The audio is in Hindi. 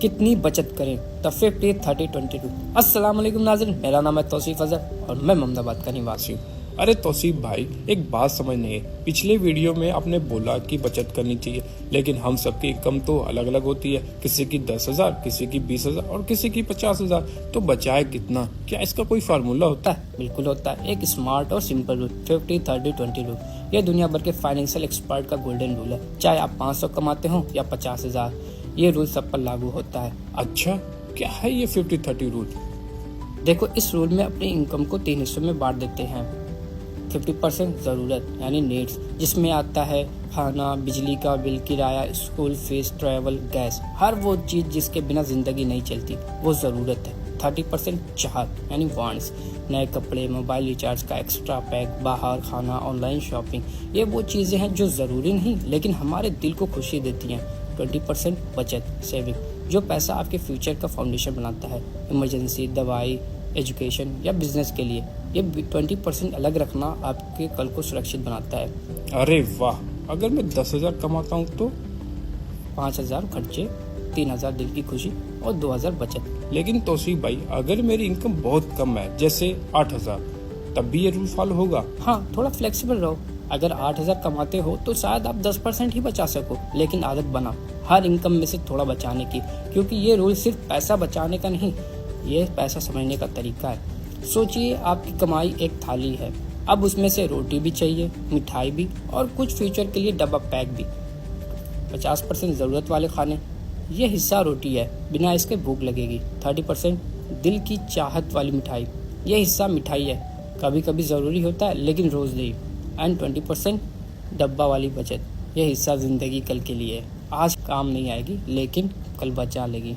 कितनी बचत करें? The 50-30-20 rule. अस्सलाम वालेकुम नाज़रीन, मेरा नाम है तौसीफ अज़हर और मैं मोहम्मदाबाद का निवासी हूँ। अरे तौसीफ भाई, एक बात समझ नहीं है। पिछले वीडियो में आपने बोला कि बचत करनी चाहिए, लेकिन हम सबकी इनकम तो अलग अलग होती है। किसी की 10,000, किसी की 20,000 और किसी की 50,000। तो बचाए कितना? क्या इसका कोई फार्मूला होता है? बिल्कुल होता है। एक स्मार्ट और सिंपल रूल, 50-30-20 रूल। यह दुनिया भर के फाइनेंशियल एक्सपर्ट का गोल्डन रूल है। चाहे आप 500 कमाते हो या 50,000, ये रूल सब पर लागू होता है। अच्छा, क्या है ये 50-30 रूल? देखो, इस रूल में अपनी इनकम को 3 हिस्सों में बांट देते हैं। 50% ज़रूरत यानी नीड्स, जिसमें आता है खाना, बिजली का बिल, किराया, स्कूल फीस, ट्रैवल, गैस, हर वो चीज़ जिसके बिना ज़िंदगी नहीं चलती, वो ज़रूरत है। 30% चाहत यानी वांट्स, नए कपड़े, मोबाइल रिचार्ज का एक्स्ट्रा पैक, बाहर खाना, ऑनलाइन शॉपिंग, ये वो चीज़ें हैं जो ज़रूरी नहीं लेकिन हमारे दिल को खुशी देती हैं। 20% बचत, सेविंग, जो पैसा आपके फ्यूचर का फाउंडेशन बनाता है, इमरजेंसी, दवाई, एजुकेशन या बिजनेस के लिए। ये 20% अलग रखना आपके कल को सुरक्षित बनाता है। अरे वाह! अगर मैं 10,000 कमाता हूँ तो? 5,000 खर्चे, 3,000 दिल की खुशी और 2,000 बचत। लेकिन तौसीफ भाई, अगर मेरी इनकम बहुत कम है, जैसे 8,000, तब भी ये रूल फॉलो होगा? हाँ, थोड़ा फ्लेक्सिबल रहो। अगर 8,000 कमाते हो तो शायद आप 10% ही बचा सको, लेकिन आदत बनाओ हर इनकम में से थोड़ा बचाने की, क्योंकि ये रूल सिर्फ पैसा बचाने का नहीं, ये पैसा समझने का तरीका है। सोचिए, आपकी कमाई एक थाली है, अब उसमें से रोटी भी चाहिए, मिठाई भी और कुछ फ्यूचर के लिए डब्बा पैक भी। 50% ज़रूरत वाले खाने, ये हिस्सा रोटी है, बिना इसके भूख लगेगी। 30% दिल की चाहत वाली मिठाई, ये हिस्सा मिठाई है, कभी कभी ज़रूरी होता है लेकिन रोज़ नहीं। एंड 20% डब्बा वाली बचत, यह हिस्सा ज़िंदगी कल के लिए है, आज काम नहीं आएगी लेकिन कल बचा लेगी।